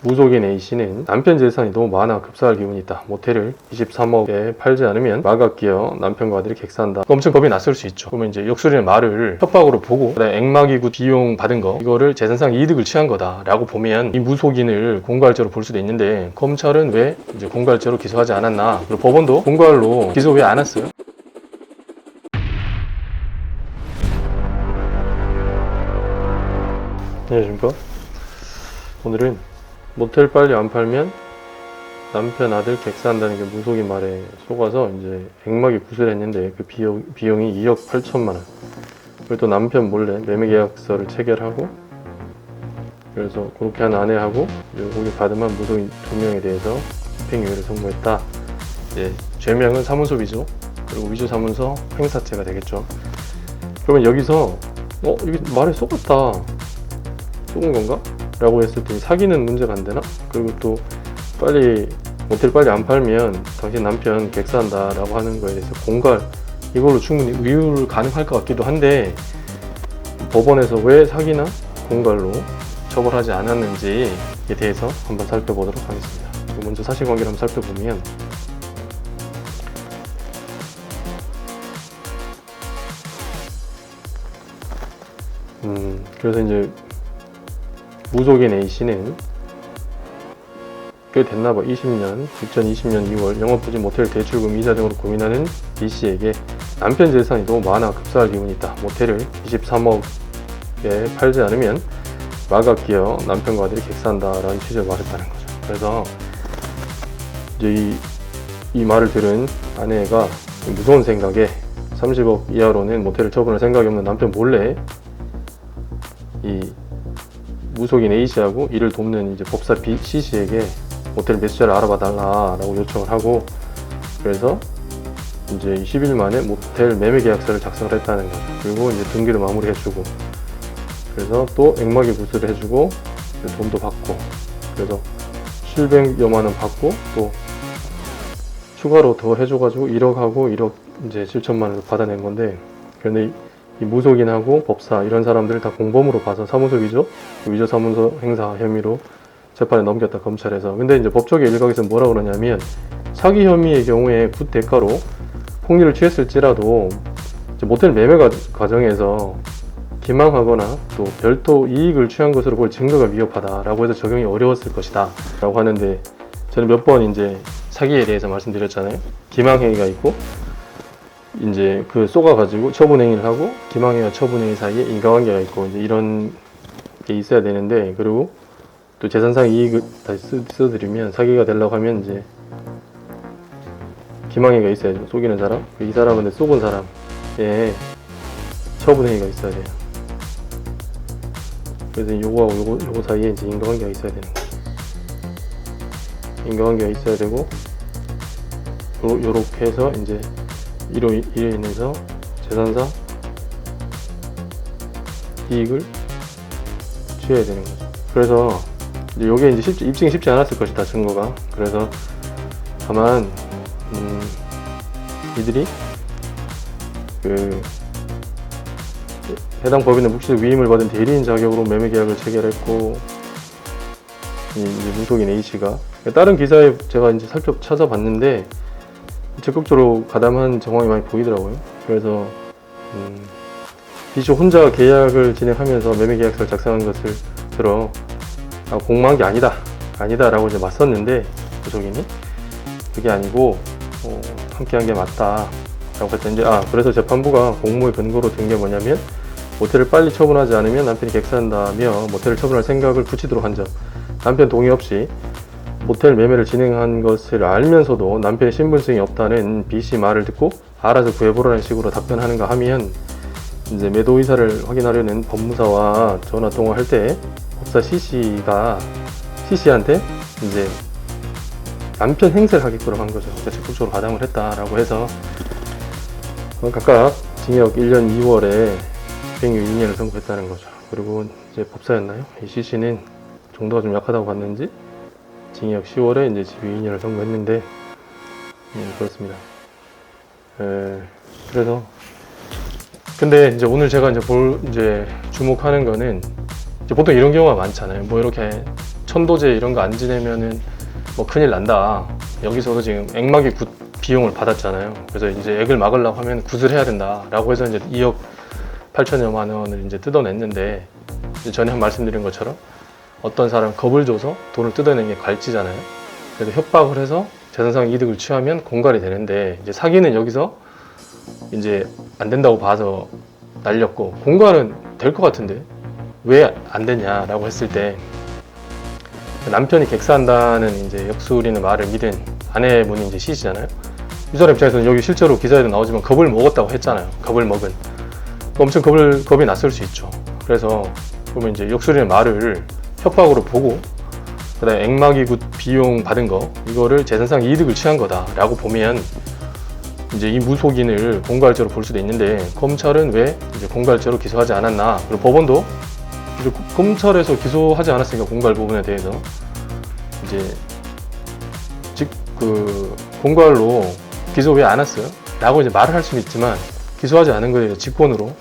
무속인 A씨는 남편 재산이 너무 많아 급사할 기운이 있다. 모텔을 23억에 팔지 않으면 마각기어 남편과 아들이 객사한다. 엄청 겁이 났을 수 있죠. 그러면 이제 역술인의 말을 협박으로 보고 액마기구 비용 받은 거 이거를 재산상 이득을 취한 거다 라고 보면 이 무속인을 공갈죄로 볼 수도 있는데, 검찰은 왜 이제 공갈죄로 기소하지 않았나, 그리고 법원도 공갈로 기소 왜 안 했어요? 안녕하십니까. 오늘은 모텔 빨리 안 팔면 남편 아들 객사한다는 게 무속인 말에 속아서 이제 액막이 구슬했는데 그 비용이 2억 8천만 원. 그리고 또 남편 몰래 매매 계약서를 체결하고, 그래서 그렇게 한 아내하고 거기 받으면 무속인 2명에 대해서 집행유예를 선고했다. 이제 죄명은 사문서 위조, 그리고 위조 사문서 횡사죄가 되겠죠. 그러면 여기서 여기 말에 속았다, 속은 건가? 라고 했을 때 사기는 문제가 안 되나? 그리고 또 모텔 빨리 안 팔면 당신 남편 객사한다 라고 하는 거에 대해서 공갈, 이걸로 충분히 의율 가능할 것 같기도 한데, 법원에서 왜 사기나 공갈로 처벌하지 않았는지에 대해서 한번 살펴보도록 하겠습니다. 먼저 사실관계를 한번 살펴보면, 그래서 이제 무속인 A씨는 꽤 됐나봐. 2020년 2월 영업부진 모텔 대출금 이자 등으로 고민하는 B씨에게 남편 재산이 너무 많아 급사할 기운이 있다. 모텔을 23억에 팔지 않으면 마각기어 남편과 아들이 객사한다 라는 취지로 말했다는 거죠. 그래서 이제 이 말을 들은 아내가 무서운 생각에 30억 이하로는 모텔을 처분할 생각이 없는 남편 몰래 이 무속인 A씨하고 이를 돕는 이제 법사 C씨에게 모텔 매수자를 알아봐 달라라고 요청을 하고, 그래서 이제 10일 만에 모텔 매매 계약서를 작성을 했다는 거죠. 그리고 이제 등기도 마무리해주고, 그래서 또 액막이 구슬을 해주고 돈도 받고, 그래서 700여만 원 받고 또 추가로 더 해줘가지고 1억하고 1억 이제 7천만 원을 받아낸 건데, 그런데 이 무속인하고 법사 이런 사람들을 다 공범으로 봐서 사무소 위조 사무소 행사 혐의로 재판에 넘겼다, 검찰에서. 근데 이제 법조계 일각에서 뭐라 그러냐면, 사기 혐의의 경우에 굿 대가로 폭리를 취했을지라도 이제 모텔 매매 과정에서 기망하거나 또 별도 이익을 취한 것으로 볼 증거가 위협하다라고 해서 적용이 어려웠을 것이다 라고 하는데, 저는 몇 번 이제 사기에 대해서 말씀드렸잖아요. 기망행위가 있고 이제 그 쏘가가지고 처분행위를 하고 기망행위와 처분행위 사이에 인과관계가 있고 이제 이런 게 있어야 되는데, 그리고 또 재산상 이익을 다시 써드리면 사기가 되려고 하면 이제 기망행위가 있어야죠. 속이는 사람, 이 사람한테 쏘은 사람의 처분행위가 있어야 돼요. 그래서 요거하고 요거 사이에 이제 인과관계가 있어야 되는 거예요. 인과관계가 있어야 되고, 요렇게 해서 이제 이로 인해서 재산상 이익을 취해야 되는 거죠. 그래서 이제 요게 이제 입증이 쉽지 않았을 것이다, 증거가. 그래서 다만 이들이 그 해당 법인의 묵시적 위임을 받은 대리인 자격으로 매매 계약을 체결했고, 이제 무속인 A씨가 다른 기사에 제가 이제 찾아봤는데 적극적으로 가담한 정황이 많이 보이더라고요. 그래서 B씨 혼자 계약을 진행하면서 매매 계약서를 작성한 것을 들어 공모한 게 아니다 라고 이제 맞섰는데, 무속인이 그게 아니고 함께 한 게 맞다 라고 했더니, 이제 그래서 재판부가 공모의 근거로 든 게 뭐냐면, 모텔을 빨리 처분하지 않으면 남편이 객사한다며 모텔을 처분할 생각을 붙이도록 한 점, 남편 동의 없이 모텔 매매를 진행한 것을 알면서도 남편의 신분증이 없다는 B씨 말을 듣고 알아서 구해보라는 식으로 답변하는가 하면, 이제 매도 의사를 확인하려는 법무사와 전화 통화할 때 법사 C씨한테 이제 남편 행세를 하게끔 한 거죠. 적극적으로 가담을 했다라고 해서 각각 징역 1년 2월에 집행유예 2년을 선고했다는 거죠. 그리고 이제 법사였나요? 이 C씨는 정도가 좀 약하다고 봤는지 징역 10월에 이제 집유 2년을 선고했는데, 그렇습니다. 그래서 근데 이제 오늘 제가 이제 주목하는 거는, 이제 보통 이런 경우가 많잖아요. 뭐 이렇게 천도제 이런 거 안 지내면은 뭐 큰일 난다. 여기서도 지금 액막이 굿 비용을 받았잖아요. 그래서 이제 액을 막으려고 하면 굿을 해야 된다라고 해서 이제 2억 8천여만 원을 이제 뜯어냈는데, 이제 전에 말씀드린 것처럼 어떤 사람 겁을 줘서 돈을 뜯어낸 게 갈지잖아요. 그래서 협박을 해서 재산상 이득을 취하면 공갈이 되는데, 이제 사기는 여기서 이제 안 된다고 봐서 날렸고, 공갈은 될 것 같은데 왜 안 되냐라고 했을 때, 남편이 객사한다는 이제 역술이는 말을 믿은 아내분이 이제 C잖아요. 이 사람 입장에서는 여기 실제로 기사에도 나오지만 겁을 먹었다고 했잖아요. 겁을 먹은. 엄청 겁이 났을 수 있죠. 그래서 그러면 이제 역술이는 말을 협박으로 보고, 그다음에 액막이굿 비용 받은 거 이거를 재산상 이득을 취한 거다라고 보면 이제 이 무속인을 공갈죄로 볼 수도 있는데, 검찰은 왜 이제 공갈죄로 기소하지 않았나? 그리고 법원도 이제 검찰에서 기소하지 않았으니까 공갈 부분에 대해서 이제 즉 그 공갈로 기소 왜 안 했어요? 라고 이제 말을 할 수는 있지만, 기소하지 않은 거에 대해서 직권으로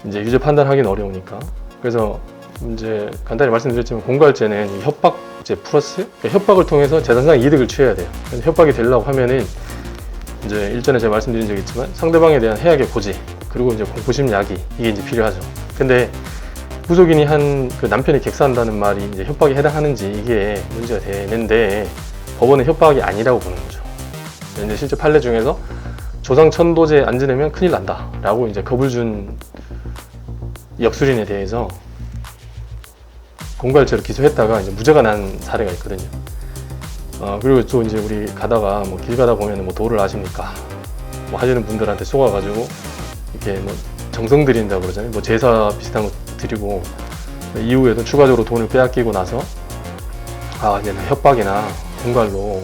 이제 유죄 판단하기는 어려우니까. 그래서 이제 간단히 말씀드렸지만, 공갈죄는 협박죄 플러스, 그러니까 협박을 통해서 재산상 이득을 취해야 돼요. 그래서 협박이 되려고 하면은 이제 일전에 제가 말씀드린 적이 있지만, 상대방에 대한 해악의 고지, 그리고 이제 공포심 야기, 이게 이제 필요하죠. 근데 무속인이 한 그 남편이 객사한다는 말이 이제 협박에 해당하는지 이게 문제가 되는데, 법원은 협박이 아니라고 보는 거죠. 이제 실제 판례 중에서 조상 천도제 안 지내면 큰일 난다 라고 이제 겁을 준 역술인에 대해서 공갈죄로 기소했다가 이제 무죄가 난 사례가 있거든요. 그리고 또 이제 우리 가다가 뭐 길 가다 보면 뭐 도를 아십니까? 뭐 하시는 분들한테 속아가지고 이렇게 뭐 정성 드린다고 그러잖아요. 뭐 제사 비슷한 거 드리고, 이후에도 추가적으로 돈을 빼앗기고 나서 이제는 협박이나 공갈로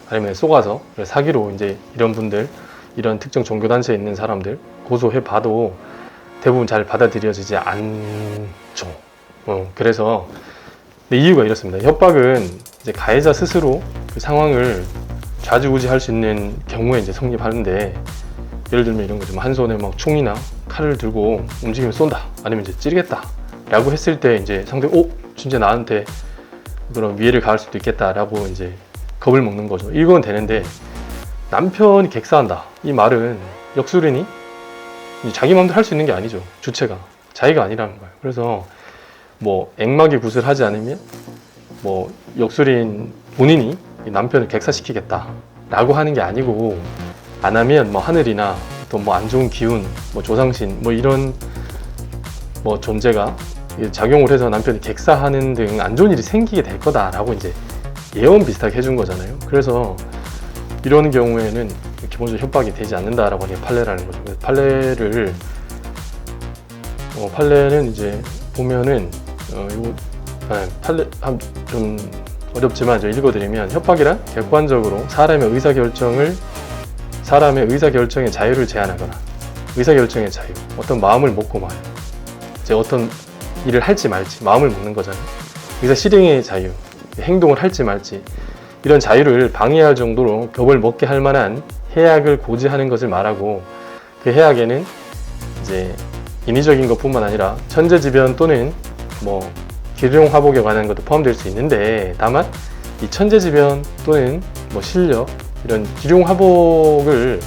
아니면 속아서 사기로 이제 이런 분들, 이런 특정 종교단체에 있는 사람들 고소해 봐도 대부분 잘 받아들여지지 않죠. 그래서 이유가 이렇습니다. 협박은 이제 가해자 스스로 그 상황을 좌지우지할 수 있는 경우에 이제 성립하는데, 예를 들면 이런 거죠. 한 손에 막 총이나 칼을 들고 움직이면 쏜다, 아니면 이제 찌르겠다 라고 했을 때 이제 상대가 진짜 나한테 그런 위해를 가할 수도 있겠다라고 이제 겁을 먹는 거죠. 이건 되는데, 남편이 객사한다 이 말은 역술인이 자기 마음대로 할 수 있는 게 아니죠. 주체가 자기가 아니라는 거예요. 그래서 뭐 액막이 굿을 하지 않으면 뭐 역술인 본인이 남편을 객사시키겠다 라고 하는 게 아니고, 안 하면 뭐 하늘이나 또 뭐 안 좋은 기운, 뭐 조상신, 뭐 이런 뭐 존재가 작용을 해서 남편이 객사하는 등 안 좋은 일이 생기게 될 거다라고 이제 예언 비슷하게 해준 거잖아요. 그래서 이런 경우에는 기본적으로 협박이 되지 않는다라고 하는 게 판례라는 거죠. 그래서 판례는 이제 보면은 판례 좀 어렵지만 저 읽어드리면, 협박이란 객관적으로 사람의 의사결정의 자유를 제한하거나, 의사결정의 자유, 어떤 마음을 먹고 말, 이제 어떤 일을 할지 말지 마음을 먹는 거잖아요. 의사실행의 자유, 행동을 할지 말지, 이런 자유를 방해할 정도로 겁을 먹게 할 만한 해악을 고지하는 것을 말하고, 그 해악에는 이제 인위적인 것뿐만 아니라 천재지변 또는 뭐 기룡화복에 관한 것도 포함될 수 있는데, 다만 이 천재지변 또는 뭐 실력, 이런 기룡화복을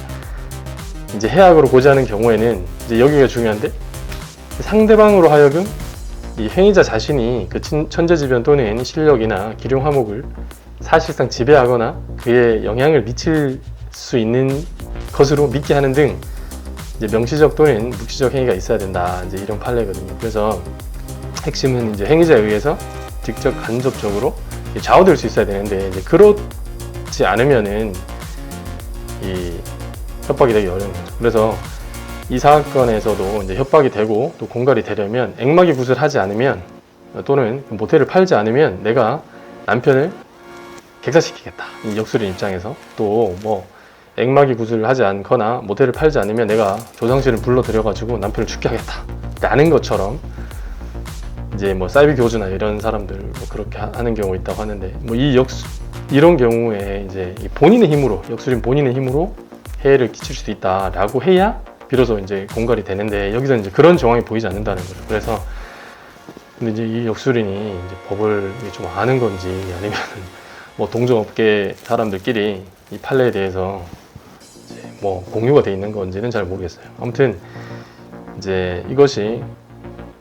이제 해악으로 고지하는 경우에는 이제 여기가 중요한데, 상대방으로 하여금 이 행위자 자신이 그 천재지변 또는 실력이나 기룡화목을 사실상 지배하거나 그에 영향을 미칠 수 있는 것으로 믿게 하는 등 이제 명시적 또는 묵시적 행위가 있어야 된다, 이제 이런 판례거든요. 그래서 핵심은 이제 행위자에 의해서 직접 간접적으로 좌우될 수 있어야 되는데, 이제 그렇지 않으면은 이 협박이 되기 어려운 거죠. 그래서 이 사건에서도 이제 협박이 되고 또 공갈이 되려면 액막이 굿을 하지 않으면, 또는 모텔을 팔지 않으면 내가 남편을 객사시키겠다. 이 역술인 입장에서 또 뭐 액막이 굿을 하지 않거나 모텔을 팔지 않으면 내가 조상신을 불러들여가지고 남편을 죽게 하겠다 라는 것처럼, 이제 뭐 사이비 교주나 이런 사람들 뭐 그렇게 하는 경우 있다고 하는데, 뭐 이런 경우에 이제 본인의 힘으로, 역술인 본인의 힘으로 해해를 끼칠 수도 있다라고 해야 비로소 이제 공갈이 되는데, 여기서 이제 그런 정황이 보이지 않는다는 거죠. 그래서 근데 이제 이 역술인이 이제 법을 좀 아는 건지 아니면 뭐 동종업계 사람들끼리 이 판례에 대해서 이제 뭐 공유가 돼 있는 건지는 잘 모르겠어요. 아무튼 이제 이것이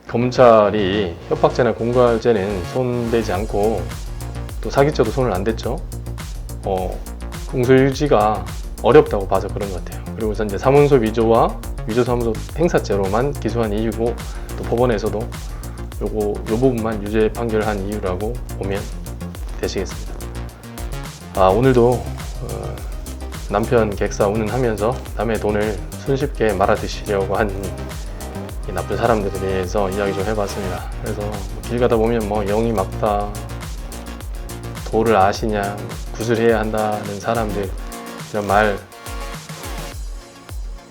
검찰이 협박죄나 공갈죄는 손대지 않고 또 사기죄도 손을 안 댔죠. 공소유지가 어렵다고 봐서 그런 것 같아요. 그리고 이제 사문서 위조와 위조사무소 행사죄로만 기소한 이유고, 또 법원에서도 요 부분만 유죄 판결한 이유라고 보면 되시겠습니다. 오늘도 남편 객사 운운하면서 남의 돈을 손쉽게 말아 드시려고 한 이 나쁜 사람들에 대해서 이야기 좀 해봤습니다. 그래서 길 가다 보면 뭐 영이 막다, 도를 아시냐, 구슬해야 한다는 사람들, 이런 말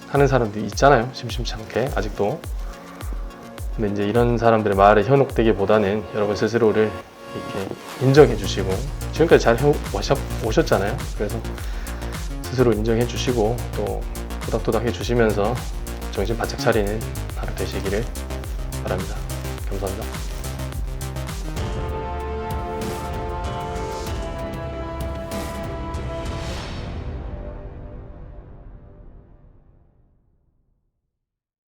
하는 사람들이 있잖아요. 심심치 않게 아직도. 근데 이제 이런 사람들의 말에 현혹되기보다는 여러분 스스로를 이렇게 인정해 주시고, 지금까지 잘 오셨잖아요. 그래서 스스로 인정해 주시고 또 토닥토닥 해 주시면서 정신 바짝 차리는 하루 되시기를 바랍니다. 감사합니다.